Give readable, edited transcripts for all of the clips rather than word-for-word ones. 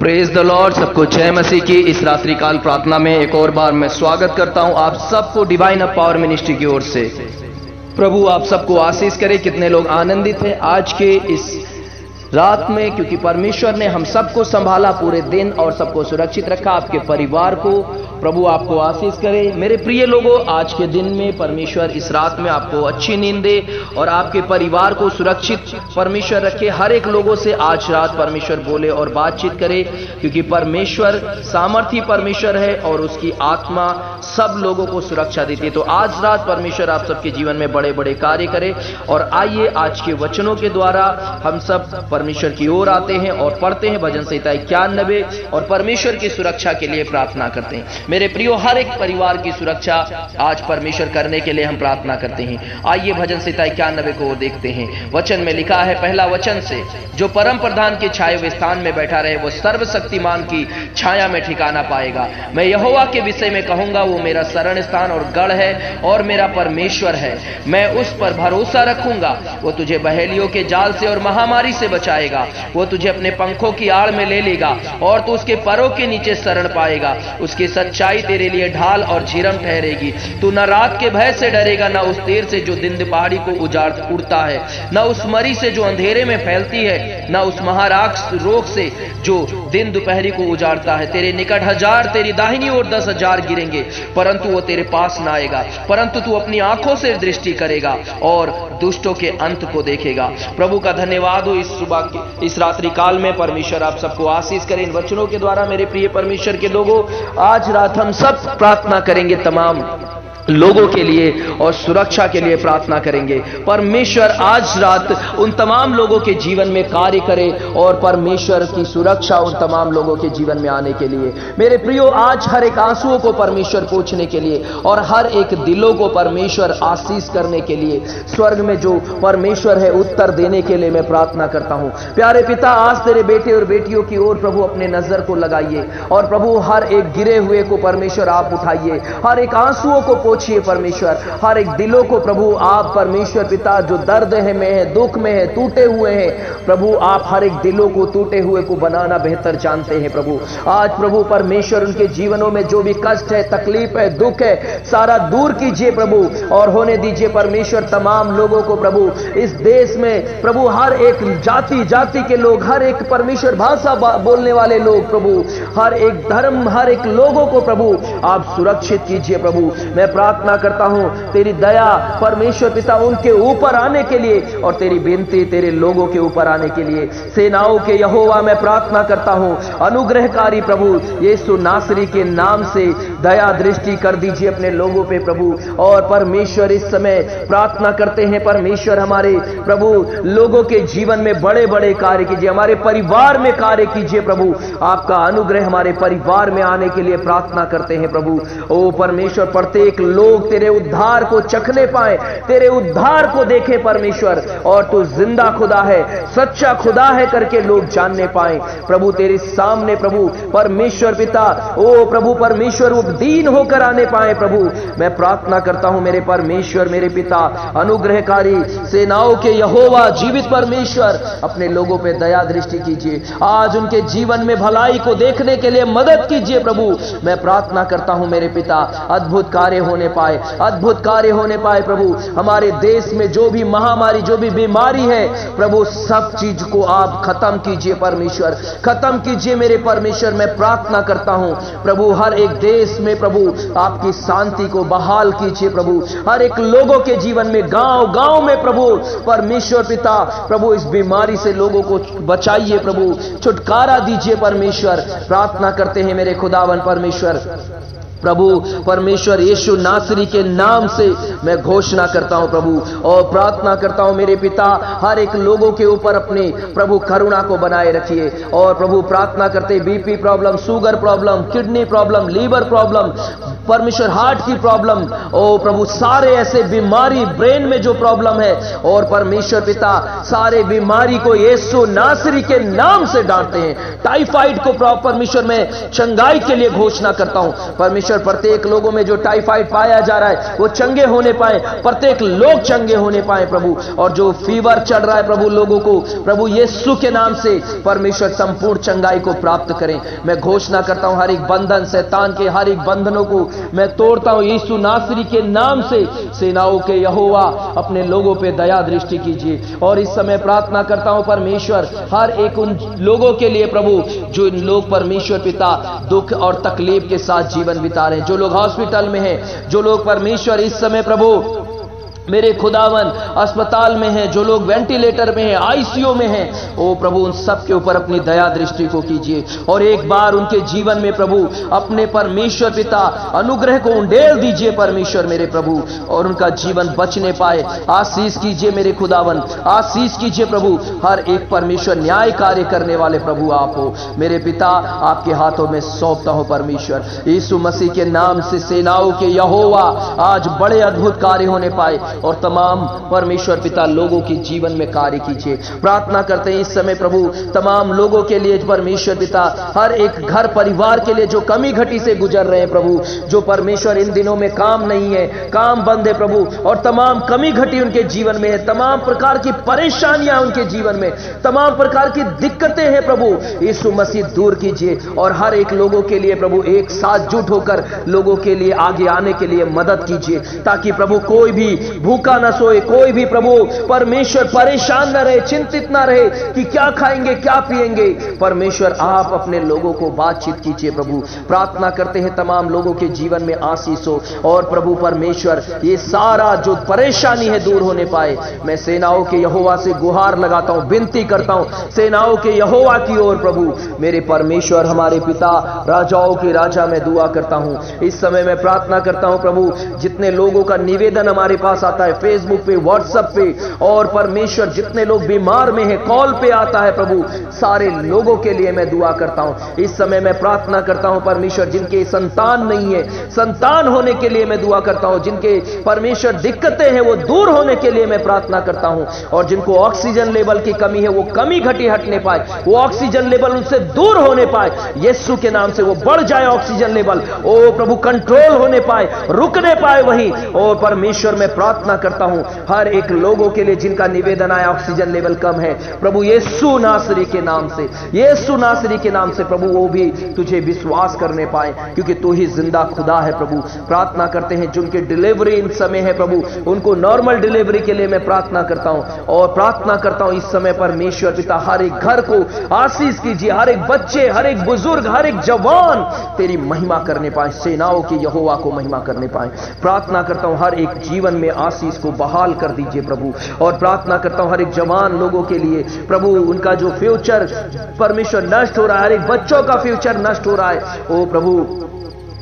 Praise the Lord. सबको जय मसीह की इस रात्रिकाल प्रार्थना में एक और बार मैं स्वागत करता हूं आप सबको डिवाइन अप पावर मिनिस्ट्री की ओर से। प्रभु आप सबको आशीष करे। कितने लोग आनंदित हैं आज के इस रात में, क्योंकि परमेश्वर ने हम सबको संभाला पूरे दिन और सबको सुरक्षित रखा, आपके परिवार को। प्रभु आपको आशीष करे। मेरे प्रिय लोगों, आज के दिन में परमेश्वर इस रात में आपको अच्छी नींद दे और आपके परिवार को सुरक्षित परमेश्वर रखे। हर एक लोगों से आज रात परमेश्वर बोले और बातचीत करे, क्योंकि परमेश्वर सामर्थी परमेश्वर है और उसकी आत्मा सब लोगों को सुरक्षा देती है। तो आज रात परमेश्वर आप सबके जीवन में बड़े बड़े कार्य करे। और आइए आज के वचनों के द्वारा हम सब परमेश्वर की ओर आते हैं और पढ़ते हैं भजन संहिता 91 और परमेश्वर की सुरक्षा के लिए प्रार्थना करते हैं। मेरे प्रियो, हर एक परिवार की सुरक्षा आज परमेश्वर करने के लिए हम प्रार्थना करते हैं। आइए भजन संहिता 91 को देखते हैं। वचन में लिखा है, पहला वचन से, जो परम प्रधान के छाए हुए स्थान में बैठा रहे वो सर्वशक्तिमान की छाया में ठिकाना पाएगा। मैं यहोवा के विषय में कहूंगा, वो मेरा शरण स्थान और गढ़ है और मेरा परमेश्वर है। मैं उस पर भरोसा रखूंगा। वो तुझे बहेलियों के जाल से और महामारी से बचाएगा। वो तुझे अपने पंखों की आड़ में ले लेगा और तू उसके परों के नीचे शरण पाएगा। उसकी सच्चाई तेरे लिए ढाल और झिरम ठहरेगी। तू न रात के भय से डरेगा, न उस तीर से जो दिन दुपहरी को उड़ता है, न उस मरी से जो अंधेरे में फैलती है, न उस महाराक्ष रोग से जो दिन दोपहरी को उजाड़ता है। तेरे निकट 1000 तेरी दाहिनी ओर 10,000 गिरेंगे, परंतु वो तेरे पास ना आएगा। परंतु तू अपनी आंखों से दृष्टि करेगा और दुष्टों के अंत को देखेगा। प्रभु का धन्यवाद हो। इस सुबह के इस रात्रि काल में परमेश्वर आप सबको आशीष करें इन वचनों के द्वारा। मेरे प्रिय परमेश्वर के लोगों, आज रात हम सब प्रार्थना करेंगे तमाम लोगों के लिए और सुरक्षा के लिए प्रार्थना करेंगे। परमेश्वर आज रात उन तमाम लोगों के जीवन में कार्य करे और परमेश्वर की सुरक्षा उन तमाम लोगों के जीवन में आने के लिए। मेरे प्रियो, आज हर एक आंसुओं को परमेश्वर पोंछने के लिए और हर एक दिलों को परमेश्वर आशीष करने के लिए, स्वर्ग में जो परमेश्वर है उत्तर देने के लिए मैं प्रार्थना करता हूं। प्यारे पिता, आज तेरे बेटे और बेटियों की ओर प्रभु अपने नजर को लगाइए और प्रभु हर एक गिरे हुए को परमेश्वर आप उठाइए। हर एक आंसुओं को पूछिए परमेश्वर, हर एक दिलों को प्रभु आप परमेश्वर पिता जो दर्द है में है, दुख में है, टूटे हुए हैं, प्रभु आप हर एक दिलों को टूटे हुए को बनाना बेहतर जानते हैं। प्रभु आज प्रभु परमेश्वर उनके जीवनों में जो भी कष्ट है, तकलीफ है, दुख है, सारा दूर कीजिए प्रभु और होने दीजिए परमेश्वर तमाम लोगों को। प्रभु इस देश में प्रभु हर एक जाति के लोग, हर एक परमेश्वर भाषा बोलने वाले लोग, प्रभु हर एक धर्म, हर एक लोगों को प्रभु आप सुरक्षित कीजिए। प्रभु मैं प्रार्थना करता हूं तेरी दया परमेश्वर पिता उनके ऊपर आने के लिए और तेरी विनती तेरे लोगों के ऊपर आने के लिए। सेनाओं के यहोवा मैं प्रार्थना करता हूं, अनुग्रहकारी प्रभु यीशु नासरी के नाम से दया दृष्टि कर दीजिए अपने लोगों पे प्रभु। और परमेश्वर इस समय प्रार्थना करते हैं परमेश्वर हमारे प्रभु लोगों के जीवन में बड़े बड़े कार्य कीजिए, हमारे परिवार में कार्य कीजिए प्रभु। आपका अनुग्रह हमारे परिवार में आने के लिए प्रार्थना करते हैं प्रभु। ओ परमेश्वर, प्रत्येक लोग तेरे उद्धार को चखने पाए, तेरे उद्धार को देखें परमेश्वर, और तू जिंदा खुदा है, सच्चा खुदा है करके लोग जानने पाए प्रभु तेरे सामने। प्रभु परमेश्वर पिता, ओ प्रभु परमेश्वर वो दीन होकर आने पाए प्रभु। मैं प्रार्थना करता हूं मेरे परमेश्वर, मेरे पिता अनुग्रहकारी सेनाओं के यहोवा जीवित परमेश्वर अपने लोगों पे दया दृष्टि कीजिए। आज उनके जीवन में भलाई को देखने के लिए मदद कीजिए प्रभु। मैं प्रार्थना करता हूं मेरे पिता, अद्भुत कार्य होने पाए, अद्भुत कार्य होने पाए प्रभु। हमारे देश में जो भी महामारी, जो भी बीमारी है प्रभु, सब चीज को आप खत्म कीजिए परमेश्वर, खत्म कीजिए मेरे परमेश्वर। मैं प्रार्थना करता हूं प्रभु हर एक देश में प्रभु आपकी शांति को बहाल कीजिए प्रभु। हर एक लोगों के जीवन में, गांव गांव में प्रभु परमेश्वर पिता प्रभु इस बीमारी से लोगों को बचाइए प्रभु, छुटकारा दीजिए परमेश्वर। प्रार्थना करते हैं मेरे खुदावन परमेश्वर प्रभु परमेश्वर यीशु नासरी के नाम से मैं घोषणा करता हूं प्रभु और प्रार्थना करता हूं मेरे पिता हर एक लोगों के ऊपर अपने प्रभु करुणा को बनाए रखिए। और प्रभु प्रार्थना करते BP problem, sugar problem, kidney problem, liver problem, परमेश्वर हार्ट की प्रॉब्लम, ओ प्रभु सारे ऐसे बीमारी, ब्रेन में जो प्रॉब्लम है, और परमेश्वर पिता सारे बीमारी को यीशु नासरी के नाम से डांटते हैं। टाइफाइड को परमेश्वर में चंगाई के लिए घोषणा करता हूं परमेश्वर परमेश्वर प्रत्येक लोगों में जो टाइफाइड पाया जा रहा है वो चंगे होने पाए, प्रत्येक लोग चंगे होने पाए प्रभु। और जो फीवर चल रहा है प्रभु लोगों को, प्रभु यीशु के नाम से परमेश्वर संपूर्ण चंगाई को प्राप्त करें। मैं घोषणा करता हूं हर एक बंधन, शैतान के हर एक बंधनों को मैं तोड़ता हूं यीशु नासरी के नाम से। सेनाओं के यहोवा अपने लोगों पे दया दृष्टि कीजिए। और इस समय प्रार्थना करता हूं परमेश्वर हर एक उन लोगों के लिए प्रभु जो इन लोग परमेश्वर पिता दुख और तकलीफ के साथ जीवन बिता रहे हैं, जो लोग हॉस्पिटल में हैं, जो लोग परमेश्वर इस समय प्रभु मेरे खुदावन अस्पताल में हैं, जो लोग वेंटिलेटर में हैं, आईसीयू में हैं, ओ प्रभु उन सब के ऊपर अपनी दया दृष्टि को कीजिए और एक बार उनके जीवन में प्रभु अपने परमेश्वर पिता अनुग्रह को उंडेल दीजिए परमेश्वर मेरे प्रभु, और उनका जीवन बचने पाए। आशीष कीजिए मेरे खुदावन, आशीष कीजिए प्रभु। हर एक परमेश्वर न्याय कार्य करने वाले प्रभु आप हो मेरे पिता, आपके हाथों में सौंपता हूं परमेश्वर यीशु मसीह के नाम से। सेनाओं के यहोवा आज बड़े अद्भुत कार्य होने पाए और तमाम परमेश्वर पिता लोगों के जीवन में कार्य कीजिए। प्रार्थना करते हैं इस समय प्रभु तमाम लोगों के लिए परमेश्वर पिता, हर एक घर परिवार के लिए जो कमी घटी से गुजर रहे हैं प्रभु, जो परमेश्वर इन दिनों में काम नहीं है, काम बंद है प्रभु, और तमाम कमी घटी उनके जीवन में है, तमाम प्रकार की परेशानियां उनके जीवन में, तमाम प्रकार की दिक्कतें हैं प्रभु यीशु मसीह दूर कीजिए। और हर एक लोगों के लिए प्रभु एक साथ जुट होकर लोगों के लिए आगे आने के लिए मदद कीजिए, ताकि प्रभु कोई भी भूखा न सोए, कोई भी प्रभु परमेश्वर परेशान न रहे, चिंतित न रहे कि क्या खाएंगे क्या पिएंगे। परमेश्वर आप अपने लोगों को बातचीत कीजिए प्रभु। प्रार्थना करते हैं तमाम लोगों के जीवन में आशीष हो और प्रभु परमेश्वर ये सारा जो परेशानी है दूर होने पाए। मैं सेनाओं के यहोवा से गुहार लगाता हूं, विनती करता हूं सेनाओं के यहोवा की ओर प्रभु मेरे परमेश्वर हमारे पिता राजाओं के राजा में दुआ करता हूं। इस समय मैं प्रार्थना करता हूं प्रभु जितने लोगों का निवेदन हमारे पास आता है फेसबुक पे, व्हाट्सएप पे, और परमेश्वर जितने लोग बीमार में हैं कॉल पे आता है प्रभु, सारे लोगों के लिए मैं दुआ करता हूं। इस समय मैं प्रार्थना करता हूं परमेश्वर जिनके संतान नहीं है, संतान होने के लिए मैं दुआ करता हूं, जिनके परमेश्वर दिक्कतें हैं वो दूर होने के लिए मैं प्रार्थना करता हूं, और जिनको ऑक्सीजन लेवल की कमी है वो कमी घटी हटने पाए, वो ऑक्सीजन लेवल उनसे दूर होने पाए यीशु के नाम से, वो बढ़ जाए ऑक्सीजन लेवल, ओ प्रभु कंट्रोल होने पाए, रुकने पाए वहीं। और परमेश्वर मैं प्रार्थना करता हूं हर एक लोगों के लिए जिनका निवेदन आया ऑक्सीजन लेवल कम है प्रभु यीशु नासरी के नाम से, यीशु नासरी के नाम से प्रभु वो भी तुझे विश्वास करने पाए, क्योंकि तू ही जिंदा खुदा है प्रभु। प्रार्थना करते हैं जिनके डिलीवरी इन समय है प्रभु, उनको नॉर्मल डिलीवरी के लिए मैं प्रार्थना करता हूं, और प्रार्थना करता हूं इस समय परमेश्वर पिता हर एक घर को आशीष कीजिए, हर एक बच्चे, हर एक बुजुर्ग, हर एक जवान तेरी महिमा करने पाए, सेनाओं के यहोवा को महिमा करने पाए। प्रार्थना करता हूं हर एक जीवन में आशीष को बहाल कर दीजिए प्रभु, और प्रार्थना करता हूं हर एक जवान लोगों के लिए प्रभु उनका जो फ्यूचर परमेश्वर नष्ट हो रहा है, हर एक बच्चों का फ्यूचर नष्ट हो रहा है, ओ प्रभु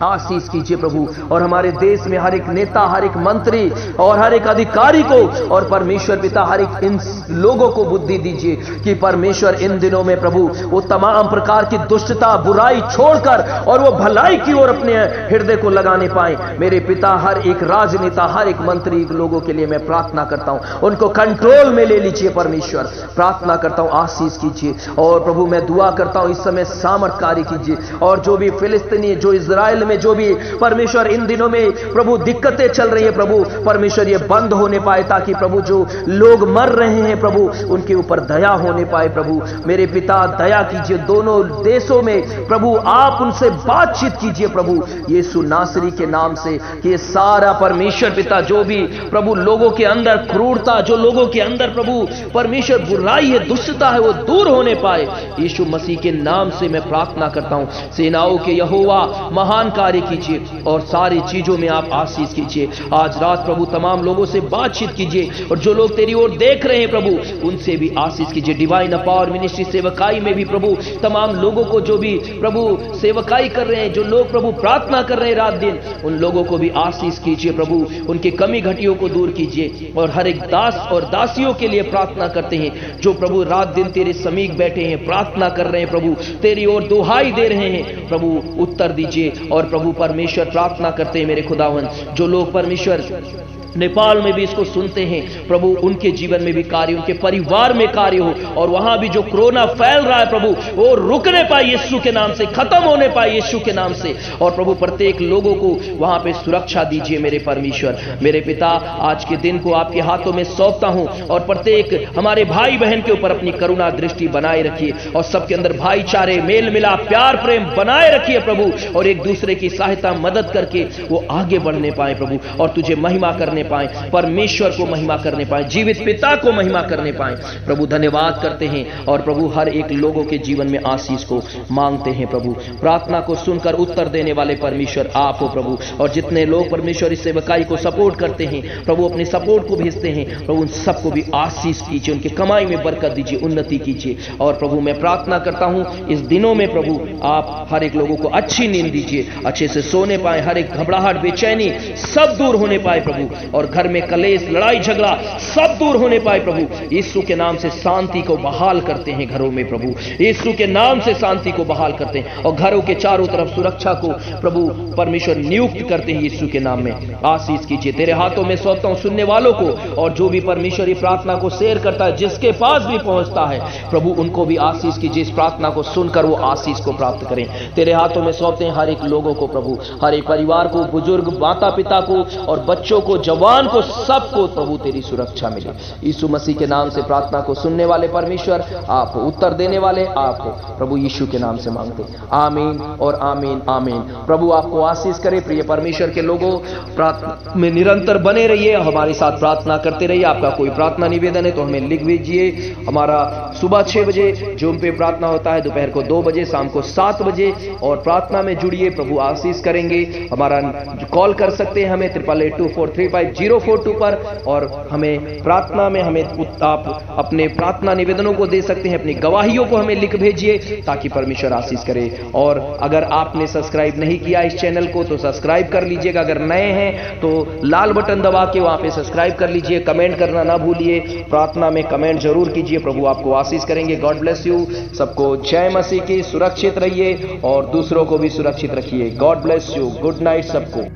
आशीष कीजिए प्रभु। और हमारे देश में हर एक नेता, हर एक मंत्री और हर एक अधिकारी को और परमेश्वर पिता हर एक इन लोगों को बुद्धि दीजिए कि परमेश्वर इन दिनों में प्रभु वो तमाम प्रकार की दुष्टता बुराई छोड़कर और वो भलाई की ओर अपने हृदय को लगाने पाए। मेरे पिता हर एक राजनेता, हर एक मंत्री लोगों के लिए मैं प्रार्थना करता हूं, उनको कंट्रोल में ले लीजिए परमेश्वर। प्रार्थना करता हूं आशीष कीजिए, और प्रभु मैं दुआ करता हूं इस समय सामर्थकारी कीजिए, और जो भी फिलिस्तीनी, जो इजराइल में जो भी परमेश्वर इन दिनों में प्रभु दिक्कतें चल रही है प्रभु परमेश्वर ये बंद होने पाए, ताकि प्रभु जो लोग मर रहे हैं प्रभु उनके ऊपर दया होने पाए प्रभु। मेरे पिता दया कीजिए दोनों देशों में प्रभु, आप उनसे बातचीत कीजिए प्रभु यीशु नासरी के नाम से, कि सारा परमेश्वर पिता जो भी प्रभु लोगों के अंदर क्रूरता, जो लोगों के अंदर प्रभु परमेश्वर बुराई है, दुष्टता है, वो दूर होने पाए यीशु मसीह के नाम से मैं प्रार्थना करता हूं। सेनाओं के यहोवा महान कार्य कीजिए और सारी चीजों में आप आशीष कीजिए। आज रात प्रभु तमाम लोगों से बातचीत कीजिए, और जो लोग तेरी ओर देख रहे हैं प्रभु उनसे भी आशीष कीजिए। डिवाइन पावर मिनिस्ट्री सेवकाई में भी प्रभु तमाम लोगों को जो भी प्रभु सेवकाई कर रहे हैं, जो लोग प्रभु प्रार्थना कर रहे हैं रात दिन, उन लोगों को भी आशीष कीजिए प्रभु, उनकी कमी घटियों को दूर कीजिए। और हर एक दास और दासियों के लिए प्रार्थना करते हैं जो प्रभु रात दिन तेरे समीप बैठे हैं, प्रार्थना कर रहे हैं प्रभु, तेरी ओर दुहाई दे रहे हैं प्रभु, उत्तर दीजिए। और प्रभु परमेश्वर प्रार्थना करते हैं मेरे खुदावन जो लोग परमेश्वर नेपाल में भी इसको सुनते हैं प्रभु, उनके जीवन में भी कार्य, उनके परिवार में कार्य हो, और वहां भी जो कोरोना फैल रहा है प्रभु वो रुकने पाए यीशु के नाम से, खत्म होने पाए यीशु के नाम से। और प्रभु प्रत्येक लोगों को वहां पे सुरक्षा दीजिए मेरे परमेश्वर। मेरे पिता, आज के दिन को आपके हाथों में सौंपता हूं और प्रत्येक हमारे भाई बहन के ऊपर अपनी करुणा दृष्टि बनाए रखिए और सबके अंदर भाईचारे, मेल मिलाप, प्यार प्रेम बनाए रखिए प्रभु, और एक दूसरे की सहायता मदद करके वो आगे बढ़ने पाए प्रभु, और तुझे महिमा करने पाए, परमेश्वर को महिमा करने पाए, जीवित पिता को महिमा करने पाए प्रभु। धन्यवाद करते हैं और प्रभु हर एक लोगों के जीवन में आशीष को मांगते हैं प्रभु। प्रार्थना को सुनकर उत्तर देने वाले परमेश्वर आप हो प्रभु, और जितने लोग परमेश्वर इस सेवकाई को सपोर्ट करते हैं प्रभु, अपने सपोर्ट को भेजते हैं प्रभु, उन सबको भी आशीष कीजिए, उनके कमाई में बरकत दीजिए, उन्नति कीजिए। और प्रभु मैं प्रार्थना करता हूं इस दिनों में प्रभु आप हर एक लोगों को अच्छी नींद दीजिए, अच्छे से सोने पाए, हर एक घबराहट, बेचैनी सब दूर होने पाए प्रभु, और घर में कलेश, लड़ाई झगड़ा सब दूर होने पाए प्रभु। यीशु के नाम से शांति को बहाल करते हैं घरों में प्रभु, यीशु के नाम से शांति को बहाल करते हैं, और घरों के चारों तरफ सुरक्षा को प्रभु परमेश्वर नियुक्त करते हैं यीशु के नाम में। आशीष कीजिए, तेरे हाथों में सौंपता हूं सुनने वालों को, और जो भी परमेश्वरी प्रार्थना को शेयर करता है, जिसके पास भी पहुंचता है प्रभु उनको भी आशीष कीजिए, इस प्रार्थना को सुनकर वो आशीष को प्राप्त करें। तेरे हाथों में सौंपते हैं हर एक लोगों को प्रभु, हर एक परिवार को, बुजुर्ग, माता पिता को और बच्चों को, जवान को, सबको प्रभु तेरी सुरक्षा मिले। यीशु मसीह के नाम से प्रार्थना को सुनने वाले परमेश्वर आप, उत्तर देने वाले आप प्रभु, यीशु के नाम से मांगते, आमीन और आमीन आमीन। प्रभु आपको आशीष करे। प्रिय परमेश्वर के लोगों, प्रार्थना में निरंतर बने रहिए, हमारे साथ प्रार्थना करते रहिए। आपका कोई प्रार्थना निवेदन है तो हमें लिख भेजिए। हमारा सुबह 6 बजे जूम पे प्रार्थना होता है, दोपहर को 2 बजे, शाम को 7 बजे, और प्रार्थना में जुड़िए, प्रभु आशीष करेंगे। हमारा कॉल कर सकते हैं हमें 8882435042 पर, और हमें प्रार्थना में हमें आप अपने प्रार्थना निवेदनों को दे सकते हैं, अपनी गवाहियों को हमें लिख भेजिए ताकि परमेश्वर आशीष करे। और अगर आपने सब्सक्राइब नहीं किया इस चैनल को तो सब्सक्राइब कर लीजिएगा, अगर नए हैं तो लाल बटन दबा के वहां पे सब्सक्राइब कर लीजिए। कमेंट करना ना भूलिए, प्रार्थना में कमेंट जरूर कीजिए, प्रभु आपको आशीष करेंगे। God bless you. सबको जय मसीह की। सुरक्षित रहिए और दूसरों को भी सुरक्षित रखिए। God bless you. Good night सबको।